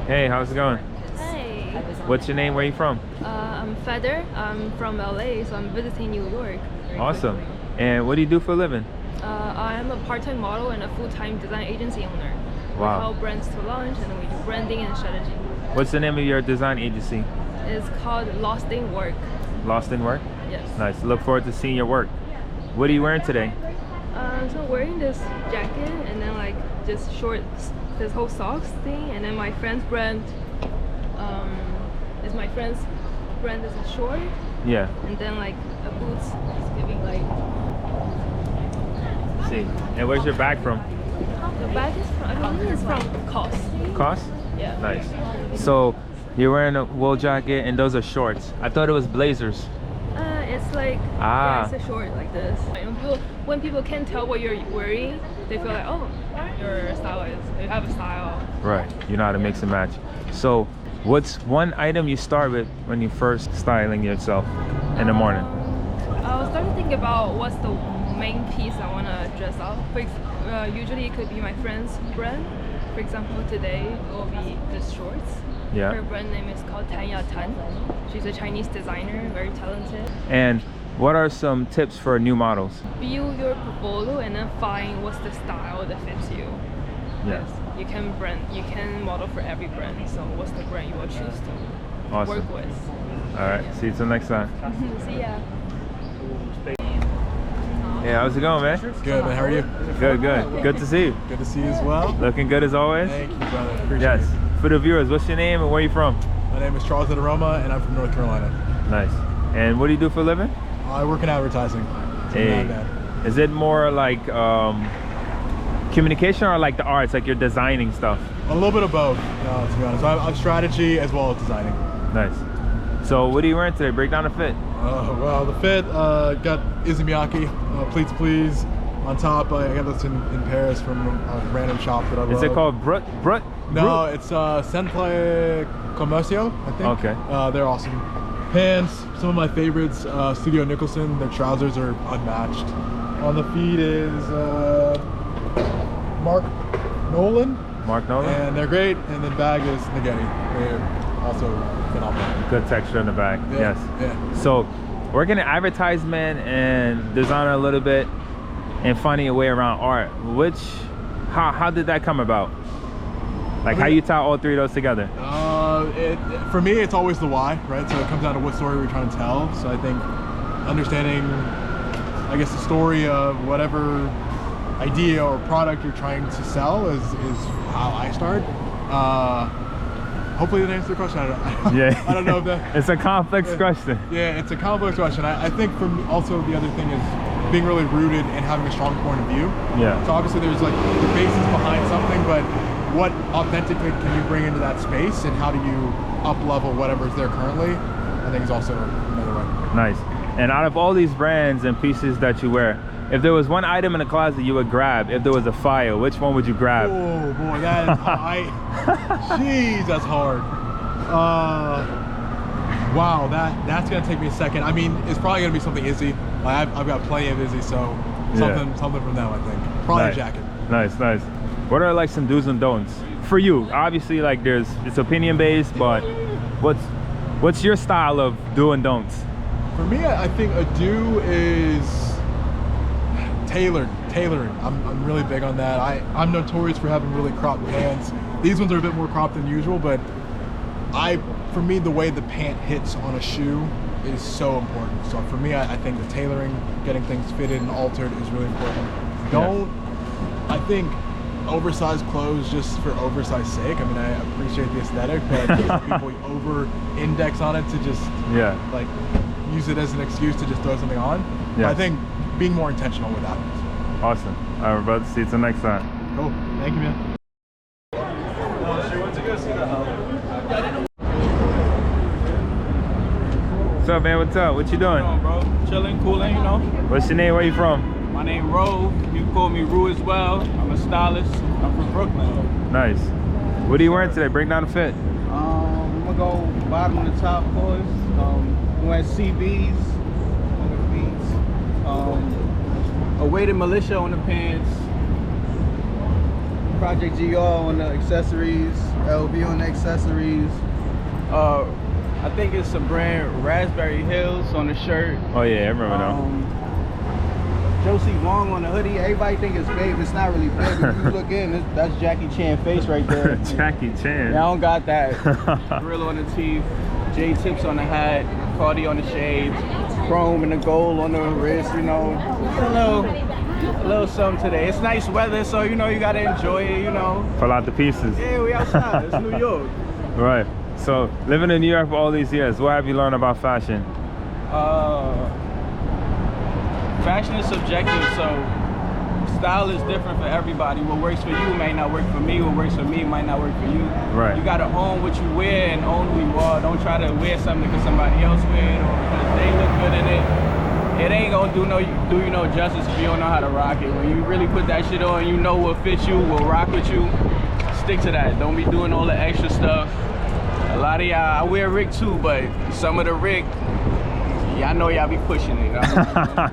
Hey, how's it going? Hey. What's your name? Where are you from? I'm Feather. I'm from LA, so I'm visiting New York. Awesome. And what do you do for a living? I am a part-time model and a full-time design agency owner. Wow. We help brands to launch, and then we do branding and strategy. What's the name of your design agency? It's called Lost in Work. Lost in Work? Yes. Nice. Look forward to seeing your work. What are you wearing today? So I'm wearing this jacket and then like just shorts, this whole socks thing, and then my friend's brand is a short. Yeah. And then like a boots is giving like. See. And where's your bag from? The bag is from, I believe it's from COS. COS? Yeah. Nice. So you're wearing a wool jacket and those are shorts. I thought it was blazers. It's like yeah, it's a short like this. When people can't tell what you're wearing, they feel like, oh, your style is, you have a style. Right. You know how to mix and match. So what's one item you start with when you first styling yourself in the morning? I'll start to think about what's the main piece I want to dress up. Usually it could be my friend's brand. For example, today it will be the shorts. Yeah. Her brand name is called Tanya Tan. She's a Chinese designer, very talented. And what are some tips for new models? View your portfolio and then find what's the style that fits you. Yes. You can model for every brand. So what's the brand you will choose to Awesome. work with? All right. See you till next time. See ya. Hey, how's it going, man? Good, man. How are you? Good, good. Good to see you. Good to see you as well. Looking good as always. Thank you, brother. Appreciate Yes. it. For the viewers, what's your name and where are you from? My name is Charles Aroma, and I'm from North Carolina. Nice. And what do you do for a living? I work in advertising. So Hey. not bad. Is it more like communication or like the arts, like you're designing stuff? A little bit of both, to be honest. I'm strategy as well as designing. Nice. So what are you wearing today? Break down the fit. Well, the fit got Izumiyaki, pleats please. On top, I got this in Paris from a random shop that I love. Is it called Brut? No, it's Centre Commercio, I think. Okay. They're awesome. Pants, some of my favorites, Studio Nicholson. Their trousers are unmatched. On the feet is Mark Nolan. Mark Nolan? And they're great. And then bag is Spaghetti. They're also phenomenal. Good texture in the back. Yeah, Yes. yeah. So working in advertisement and designing a little bit and finding a way around art, how did that come about? Like how you tie all three of those together? For me, it's always the why, right? So it comes down to what story we're trying to tell. So I think understanding, I guess, the story of whatever idea or product you're trying to sell is how I start. Hopefully that answers the question. Yeah. I don't know if that... It's a complex question. Yeah, it's a complex question. I think for me, also the other thing is being really rooted and having a strong point of view. Yeah. So obviously there's like the basis behind something, but what authentically can you bring into that space and how do you up level whatever's there currently, I think is also another way. Nice. And out of all these brands and pieces that you wear, if there was one item in the closet you would grab, if there was a file, which one would you grab? Oh boy, that is jeez, that's hard. Wow, that's gonna take me a second. I mean, it's probably gonna be something Izzy. I've got plenty of Izzy, so something from them, I think. Probably Nice. a jacket. Nice, nice. What are like some do's and don'ts for you? Obviously, like it's opinion based, but what's your style of do and don'ts? For me, I think a do is tailoring. I'm really big on that. I'm notorious for having really cropped pants. These ones are a bit more cropped than usual, but for me, the way the pant hits on a shoe is so important. So for me, I think the tailoring, getting things fitted and altered is really important. I think oversized clothes just for oversized sake. I mean, I appreciate the aesthetic, but people over-index on it to just like use it as an excuse to just throw something on. Yes. I think being more intentional with that. Awesome. All right, we're about to see you till next time. Cool. Thank you, man. What's up, man? What's up? What you doing? What's going on, bro? Chilling, cooling, you know. What's your name? Where you from? My name Ro. You can call me Rue as well. I'm a stylist. I'm from Brooklyn. Nice. What are you wearing today? Break down the fit. I'm gonna go bottom to top, boys. I'm wearing CBs on the feet. A weighted militia on the pants. Project GR on the accessories, LV on the accessories. I think it's a brand, Raspberry Hills on the shirt. Oh yeah, I remember now. Josie Wong on the hoodie. Everybody think it's big, it's not really big. If you look in, that's Jackie Chan face right there. Jackie Chan. Yeah, I don't got that. Gorilla on the teeth, J tips on the hat, Cardi on the shades, chrome and the gold on the wrist. You know, a little something today. It's nice weather, so you know you gotta enjoy it. You know. Pull out the pieces. Yeah, we outside. It's New York. Right. So living in New York for all these years, what have you learned about fashion? Fashion is subjective, so style is different for everybody. What works for you may not work for me. What works for me might not work for you. Right. You gotta own what you wear and own who you are. Don't try to wear something because somebody else wear it or because they look good in it. It ain't gonna do you no justice if you don't know how to rock it. When you really put that shit on, you know what fits you, what rock with you. Stick to that. Don't be doing all the extra stuff. A lot of y'all, I wear Rick too, but some of the Rick, y'all know y'all be pushing it.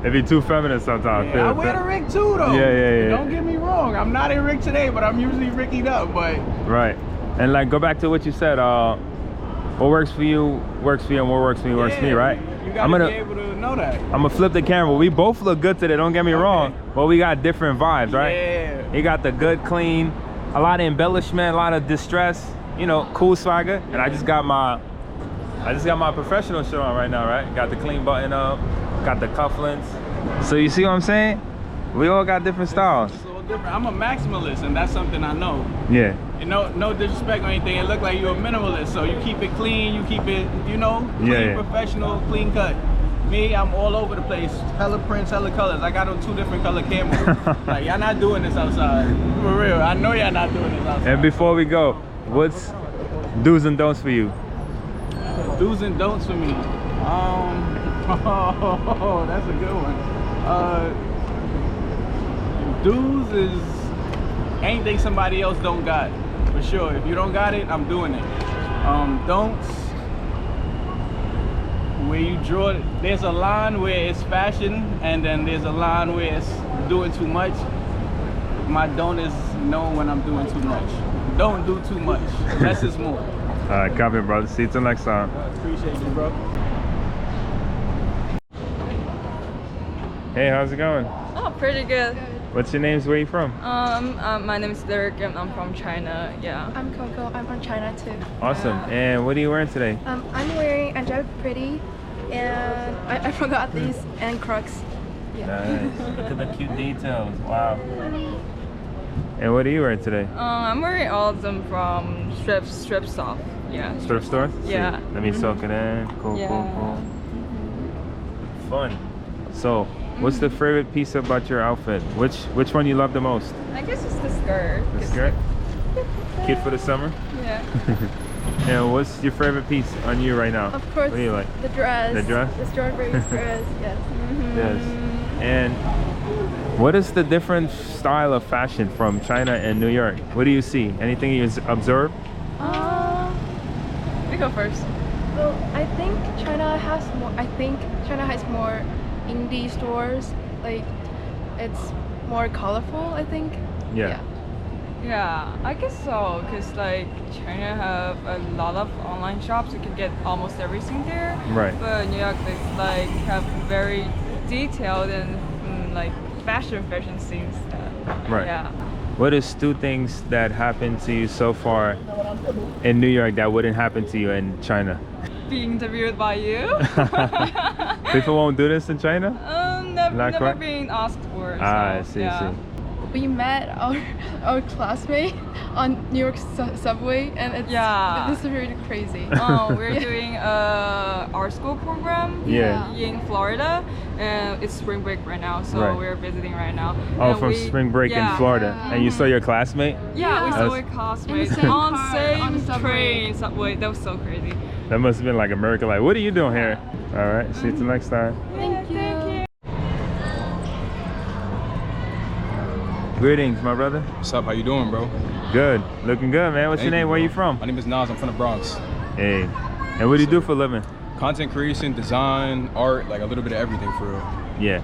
It'd be too feminine sometimes. Yeah, I wear the Rick too though. Yeah. Don't get me wrong. I'm not in Rick today, but I'm usually Rickied up. But right. And like, go back to what you said. What works for you works for you, and what works for me works for me, right? You gotta be able to know that. I'm gonna flip the camera. We both look good today. Don't get me wrong, but we got different vibes, right? Yeah. You got the good, clean, a lot of embellishment, a lot of distress. You know, cool swagger. And I just got my professional shirt on right now, right? Got the clean button up. Got the cufflinks. So you see what I'm saying? We all got different styles. It's a little different. I'm a maximalist, and that's something I know. Yeah. You know, no disrespect or anything. It look like you're a minimalist, so you keep it clean. You keep it, you know, clean, professional, clean cut. Me, I'm all over the place. Hella prints, hella colors. I got on 2 different color cameras. Like, y'all not doing this outside. For real. I know y'all not doing this outside. And before we go, what's do's and don'ts for you? Do's and don'ts for me. Oh, that's a good one. Do's is anything somebody else don't got, for sure. If you don't got it, I'm doing it. Don'ts, where you draw, there's a line where it's fashion, and then there's a line where it's doing too much. My don't is knowing when I'm doing too much. Don't do too much. Less is more. All right, copy, brother. See you till next time. Appreciate you, bro. Hey, how's it going? Oh, pretty good. What's your names? Where you from? My name is Derek and I'm from China. Yeah. I'm Coco. I'm from China too. Awesome. And what are you wearing today? I'm wearing Angelic Pretty, and I forgot these and Crocs. Yeah. Nice. Look at the cute details. Wow. And what are you wearing today? I'm wearing all of them from Strip Shop. Yeah. Thrift store? Yeah. See. Let me soak it in. Cool, cool. Fun. So, what's the favorite piece about your outfit? Which one you love the most? I guess it's the skirt. The skirt? Cute for the summer? Yeah. And what's your favorite piece on you right now? Of course, what do you like? the dress. The dress? The strawberry dress, yes. Yes. And what is the different style of fashion from China and New York? What do you see? Anything you observe? You go first. Well, I think China has more indie stores. Like, it's more colorful, I think. Yeah. Yeah, I guess so, because like China have a lot of online shops. You can get almost everything there. Right. But New York, they like have very detailed and like fashion scenes. Right. Yeah. What is 2 things that happened to you so far in New York that wouldn't happen to you in China? Being interviewed by you. People won't do this in China? Never being asked for. So, I see, yeah. see. We met our classmate on New York subway, and it's really crazy. We're doing our school program in Florida, and it's spring break right now, so we're visiting right now. Oh, and from spring break in Florida. And you saw your classmate? Yeah, we saw our classmates on same train, subway. That was so crazy. That must have been like a miracle. Like, what are you doing here? All right, see you till next time. Thank you. Greetings, my brother. What's up? How you doing, bro? Good. Looking good, man. What's your name? Where you from? My name is Nas. I'm from the Bronx. Hey. And what do you do for a living? Content creation, design, art, like a little bit of everything for real. Yeah.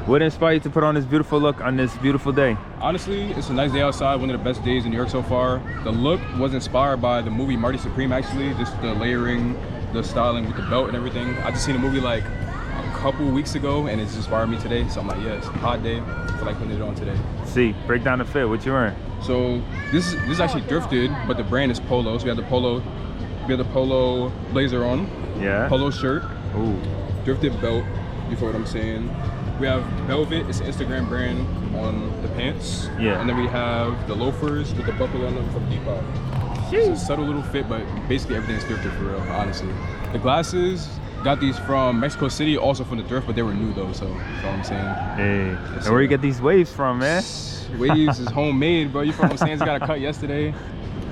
What inspired you to put on this beautiful look on this beautiful day? Honestly, it's a nice day outside, one of the best days in New York so far. The look was inspired by the movie Marty Supreme, actually, just the layering, the styling with the belt and everything. I just seen a movie like a couple weeks ago and it's inspired me today. So I'm like, yes, hot day. I feel like putting it on today. See, break down the fit. What you wearing? So this is actually thrifted, but the brand is Polo. So we have the Polo blazer on. Yeah. Polo shirt. Ooh. Thrifted belt. You feel what I'm saying? We have Velvet, it's an Instagram brand on the pants. Yeah. And then we have the loafers with the buckle on them from Depop. It's a subtle little fit, but basically everything is thrifted for real, honestly. The glasses, got these from Mexico City, also from the thrift, but they were new though, so that's all I'm saying. Hey, and where you get these waves from, man? Waves is homemade, bro. You feel what I'm saying? It's got a cut yesterday.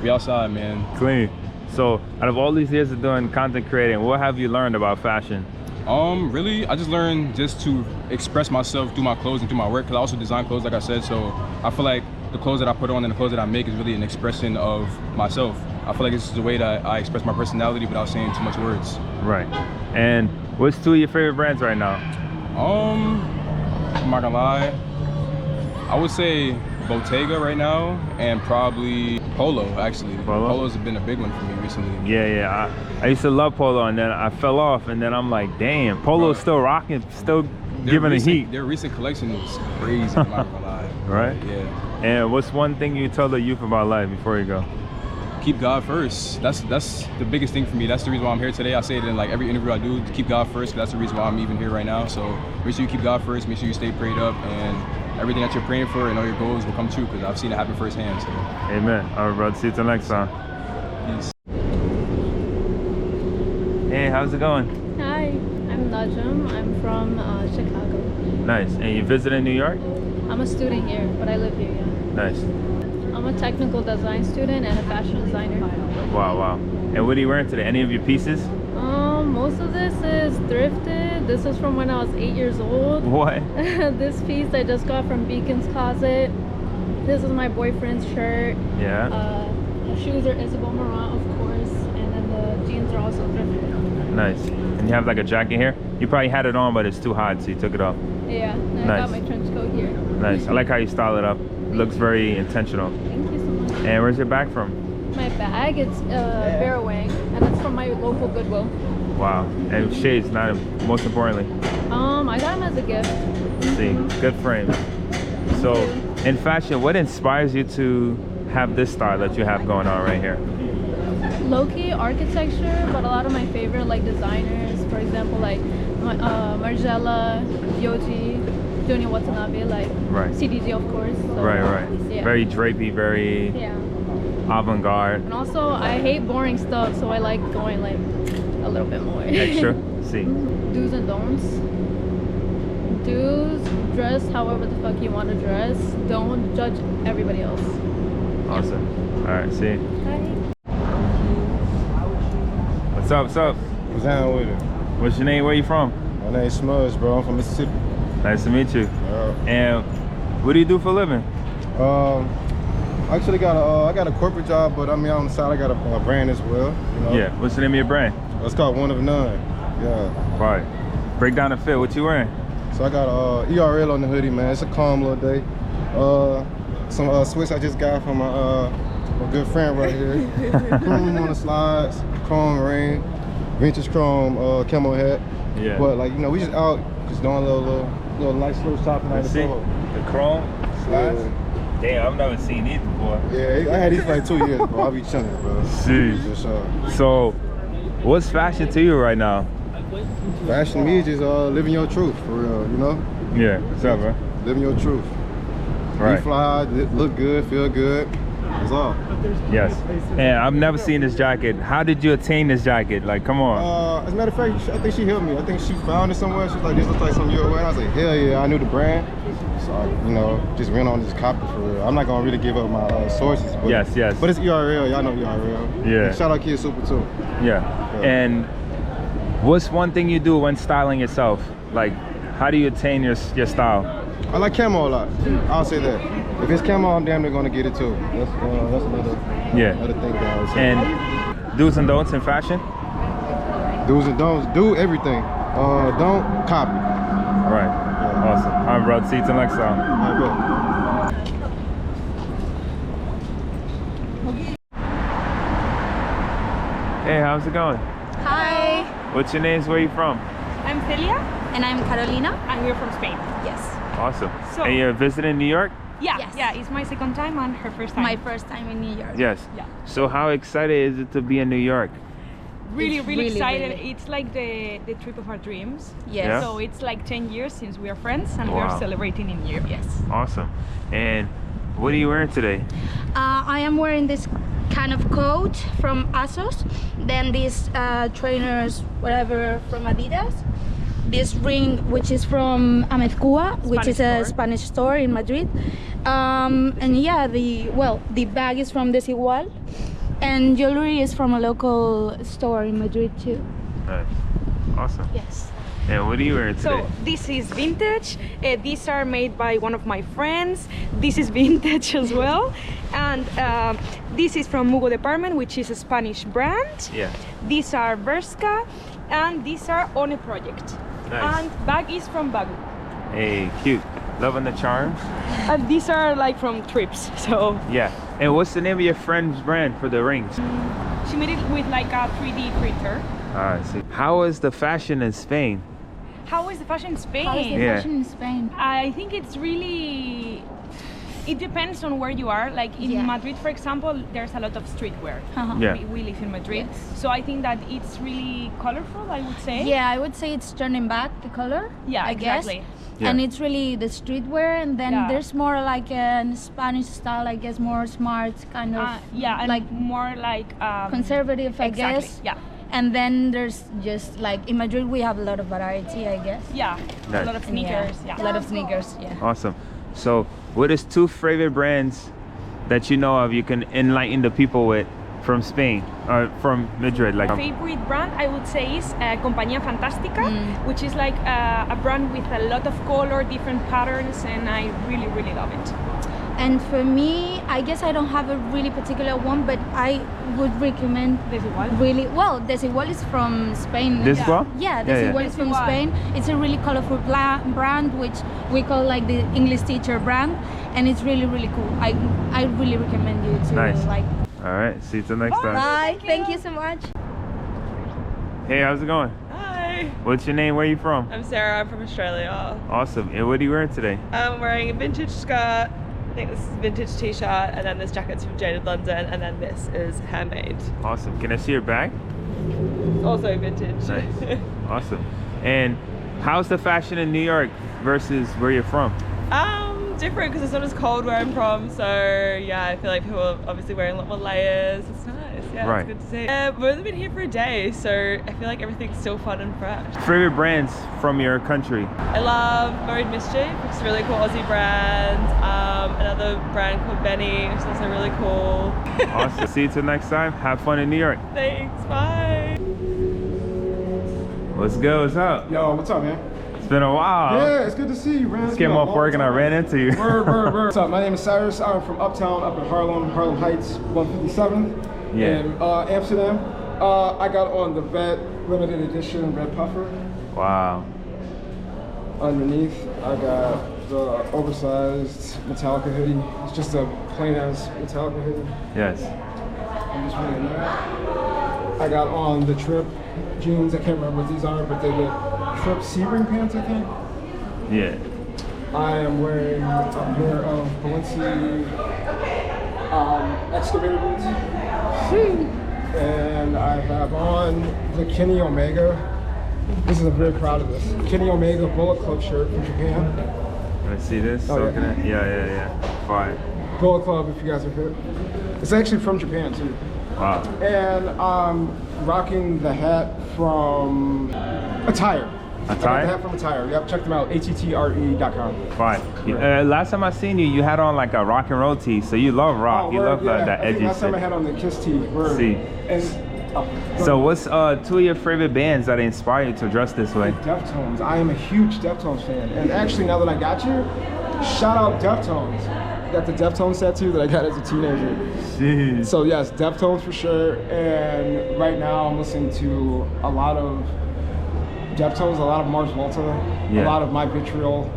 We outside, man. Clean. So, out of all these years of doing content creating, what have you learned about fashion? Really, I just learned just to express myself through my clothes and through my work, because I also design clothes, like I said, so I feel like the clothes that I put on and the clothes that I make is really an expression of myself. I feel like this is the way that I express my personality without saying too much words. Right. And what's two of your favorite brands right now? I'm not gonna lie, I would say Bottega right now, and probably Polo, actually. Polo's been a big one for me recently. Yeah. I used to love Polo, and then I fell off, and then I'm like, damn, Polo's still rocking, still giving the heat. Their recent collection is crazy, I'm not gonna lie. Right? Yeah. And what's one thing you tell the youth about life before you go? Keep God first. That's the biggest thing for me. That's the reason why I'm here today. I say it in like every interview I do, to keep God first, because that's the reason why I'm even here right now. So make sure you keep God first, make sure you stay prayed up, and everything that you're praying for and all your goals will come true, because I've seen it happen firsthand. So. Amen. All right, brother. See you till next time. Peace. Hey, how's it going? Hi, I'm Najm. I'm from Chicago. Nice. And you visited New York? I'm a student here, but I live here, yeah. Nice. I'm a technical design student and a fashion designer. Wow. And what are you wearing today? Any of your pieces? Most of this is thrifted. This is from when I was 8 years old. What? This piece I just got from Beacon's Closet. This is my boyfriend's shirt. Yeah. The shoes are Isabel Marant, of course, and then the jeans are also thrifted. Nice. And you have like a jacket here? You probably had it on, but it's too hot, so you took it off. Yeah, and I got my trench coat here. Nice. I like how you style it up. It looks very intentional. Thank you so much. And where's your bag from? My bag, it's Bearwang, and it's from my local Goodwill. Wow. And shades, not most importantly. I got them as a gift. See, good frame. So, in fashion, what inspires you to have this style that you have going on right here? Low-key architecture, but a lot of my favorite like designers, for example, like Margiela, Yoji, Junior Watanabe, like CDG, of course. So, Right. Yeah. Very drapey, very avant-garde. And also, I hate boring stuff, so I like going like a little bit more. Extra. See. Do's and don'ts. Do's, dress however the fuck you want to dress. Don't judge everybody else. Awesome. All right, see. Hi. What's up? What's down with it? What's your name? Where you from? My name's Smudge, bro. I'm from Mississippi. Nice to meet you. And what do you do for a living? I actually got I got a corporate job, but I mean on the side I got a brand as well. You know? Yeah. What's the name of your brand? It's called One of None. Yeah. Right. Break down the fit. What you wearing? So I got ERL on the hoodie, man. It's a calm little day. Some switch I just got from a good friend right here. Chrome on the slides, chrome ring, vintage chrome camo hat. Yeah. But like we just out, just doing a little nice little shopping at the SoHo. The chrome slides. Yeah. Damn, I've never seen these before. Yeah, I had these for like 2 years, bro. I be chilling, bro. See. So, what's fashion to you right now? Fashion to me is just living your truth, for real, you know? Yeah, what's up, bro? Living your truth. Right. Be fly, look good, feel good. That's all. Yes. And I've never seen this jacket. How did you attain this jacket? Like, come on. As a matter of fact, I think she helped me. I think she found it somewhere. She's like, this looks like something you're wearing. I was like, hell yeah, I knew the brand. So I, just went on this copy for real. I'm not gonna really give up my sources. But, Yes. But it's ERL, y'all know ERL. Yeah. And shout out Kid Super too. Yeah. And what's one thing you do when styling yourself? Like, how do you attain your style? I like camo a lot. I'll say that. If it's camo, I'm damn near gonna get it too. That's another thing that I would say. And do's and don'ts in fashion? Do's and don'ts. Do everything. Don't copy. Right. Awesome. All right, bro. See you till next time. All right, Hey, how's it going? Hi. What's your names? Where are you from? I'm Celia. And I'm Carolina. And we're from Spain. Yes. Awesome. So- And you're visiting New York? Yeah, Yes. yeah, it's my second time and her first time. My first time in New York. Yes. Yeah. So how excited is it to be in New York? really, It's really really, excited. really- It's like the trip of our dreams. Yes. Yeah. So it's like 10 years since we are friends and we Wow. are celebrating in year. Yes. Awesome. And what are you wearing today? I am wearing this kind of coat from ASOS. Then these trainers, whatever, from Adidas. This ring, which is from Amezcua, which is a store. Spanish store in Madrid. And yeah, the bag is from Desigual. And jewelry is from a local store in Madrid too. Nice. Awesome. Yes. And what are you wearing today? So this is vintage. These are made by one of my friends. This is vintage as well. And this is from Mugo Department, which is a Spanish brand. Yeah. These are Berska, and these are One Project. Nice. And bag is from Bagu. Hey, cute. Loving the charms? And these are like from trips. So Yeah. And what's the name of your friend's brand for the rings? she made it with like a 3D printer. I see. How is the fashion in Spain? How is the fashion in Spain? How is the Yeah. fashion in Spain? I think it's really, it depends on where you are. Like in Yeah. Madrid, for example, there's a lot of streetwear. Uh-huh. Yeah. We live in Madrid. Yes. So I think that it's really colorful, I would say. Yeah, I would say it's turning back the color. Yeah, I guess. exactly. Yeah. And it's really the streetwear, and then Yeah. there's more like a Spanish style, I guess, more smart kind of, Yeah, and like more like conservative, I exactly. guess. Yeah, And then there's just like in Madrid we have a lot of variety, I guess. yeah, Nice. a lot of And sneakers. Yeah, a lot of sneakers. Yeah. Awesome. So what is 2 favorite brands that you know of you can enlighten the people with from Spain or from Madrid? Like My favorite brand, I would say, is Compañía Fantástica, which is like a brand with a lot of color, different patterns, and I really, really love it. And for me, I guess I don't have a really particular one, but I would recommend Desigual. really well. Desigual is from Spain. Desigual? Yeah, Yeah, yeah. Desigual is from Desigual. Spain. It's a really colorful brand, which we call like the English teacher brand, and it's really, really cool. I really recommend you to Nice. like. All right. See you till next time. Bye. Thank you so much. Hey, how's it going? Hi, What's your name? Where are you from? I'm Sarah. I'm from Australia. Awesome. And what are you wearing today? I'm wearing a vintage skirt. I think this is a vintage t-shirt, and then this jacket's from Jaded London, and then this is handmade. Awesome. Can I see your bag? Also vintage. Nice. Awesome. And how's the fashion in New York versus where you're from? Different because it's not as cold where I'm from, so yeah, I feel like people are obviously wearing a lot more layers. It's nice. Yeah, Right. it's good to see. We've only been here for a day, so I feel like everything's still fun and fresh. Favorite brands from your country? I love Mode Mischief, which is a really cool Aussie brand. Another brand called Benny, which is also really cool. Awesome. See you till next time. Have fun in New York. Thanks, bye. What's good? What's up? Yo, what's up, man? It's been a while. Yeah, it's good to see you, man. Just came off work and I ran into you. Word. What's up? My name is Cyrus. I'm from Uptown, up in Harlem Heights, 157th Yeah. in Amsterdam. I got on the Vet limited edition red puffer. Wow. Underneath, I got the oversized Metallica hoodie. It's just a plain ass Metallica hoodie. Yes. I'm just wearing that. I got on the Trip jeans. I can't remember what these are, but they're the Trip Sebring pants, I think. Yeah. I am wearing a pair of Balenci excavator boots. And I have on the Kenny Omega. I'm very proud of this. Kenny Omega Bullet Club shirt from Japan. Let's see this. Oh, Soaking it. Yeah. Fine. Bullet Club, if you guys are hip. It's actually from Japan too. Wow. And I'm rocking the hat from Attire. I got the hat from Attire. Yep, check them out. attre.com. Fine. Last time I seen you, you had on like a rock and roll tee, so you love rock. You love that I think edgy last time I shit. had on the Kiss tee. Word. See. And, So what's 2 of your favorite bands that inspire you to dress this way? Deftones. I am a huge Deftones fan. And actually, now that I got you, shout out Deftones. Got the Deftones tattoo that I got as a teenager. Jeez. So yes, Deftones for sure. And right now I'm listening to a lot of Deftones, a lot of Mars Volta, Yeah. a lot of My Vitriol,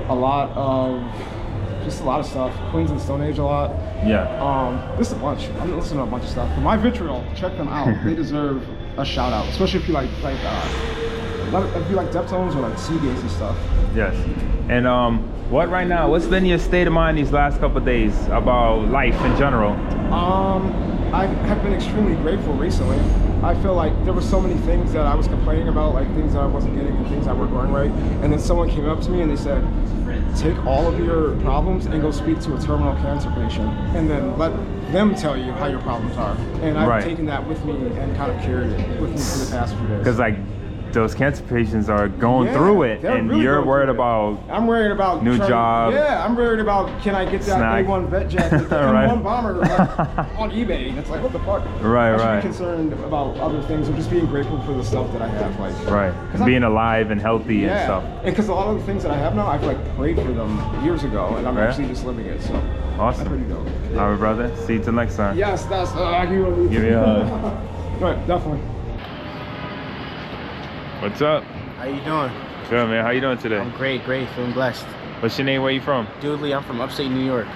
a lot of stuff. Queens and Stone Age a lot. Yeah. This is a bunch. I'm listening to a bunch of stuff. But My Vitriol, check them out. They deserve a shout out, especially if you like Deftones or like Seagazy stuff. Yes. And what's been your state of mind these last couple of days about life in general? I have been extremely grateful recently. I feel like there were so many things that I was complaining about, like things that I wasn't getting and things that weren't going right. And then someone came up to me and they said, take all of your problems and go speak to a terminal cancer patient and then let them tell you how your problems are. And I've taken that with me and kind of carried it with me for the past few days. Because like those cancer patients are going through it and really you're worried about new job. Yeah, I'm worried about can I get that A1 vet jacket, the M1 bomber on eBay. And it's like, what the fuck? I should be concerned about other things and just being grateful for the stuff that I have. Like, being alive and healthy and stuff. And because a lot of the things that I have now, I've like prayed for them years ago and I'm actually just living it. So awesome. That's pretty dope. All right, brother. See you till next time. Yes, that's I give you a hug. Right, definitely. What's up? How you doing? Good, man. How you doing today? I'm great, feeling blessed. What's your name? Where you from? Dudley, I'm from upstate New York.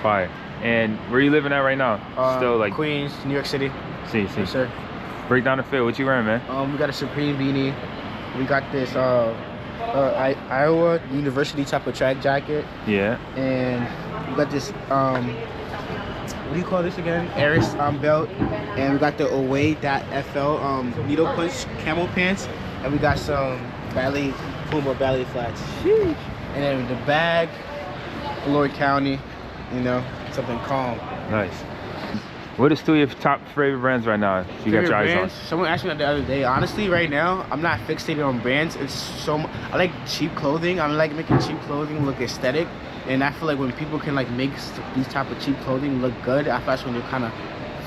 Fire. And where you living at right now? Still like Queens, New York City. See. Yes, sir. Break down the fit. What you wearing, man? We got a Supreme beanie. We got this Iowa University type of track jacket. Yeah. And we got this what do you call this again? Eris belt. And we got the Away.FL needle punch camel pants. And we got some Puma ballet flats. Sheesh. And then the bag, Floyd County, something calm. Nice. What is two of your top favorite brands right now? You got your eyes on? Someone asked me that the other day. Honestly, right now, I'm not fixated on brands. I like cheap clothing. I like making cheap clothing look aesthetic. And I feel like when people can like make these type of cheap clothing look good, I feel that's when you kind of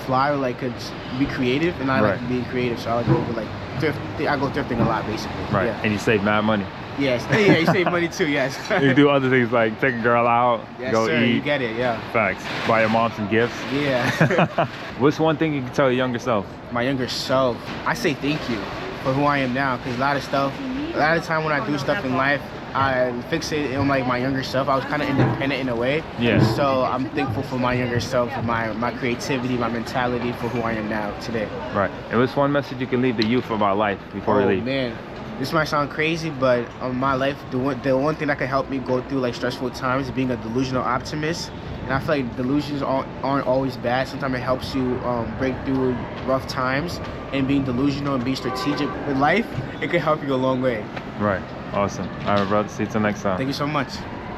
fly or like could be creative. And I like being creative, so I like go like thrift. I go thrifting a lot, basically. Right. Yeah. And you save mad money. Yes. Yeah, you save money too. Yes. You do other things like take a girl out, go sir, eat. You get it. Yeah. Facts. Buy your mom some gifts. Yeah. What's one thing you can tell your younger self? My younger self, I say thank you for who I am now, because a lot of the time when I do stuff in life, I fixate on like my younger self. I was kind of independent in a way. Yeah. So I'm thankful for my younger self, for my creativity, my mentality, for who I am now today. Right. And what's one message you can leave the youth about life before we leave? Oh man, this might sound crazy, but my life, the one thing that can help me go through like stressful times is being a delusional optimist. And I feel like delusions aren't always bad. Sometimes it helps you break through rough times. And being delusional and being strategic with life, it can help you a long way. Right. Awesome. All right, brother. See you till next time. Thank you so much.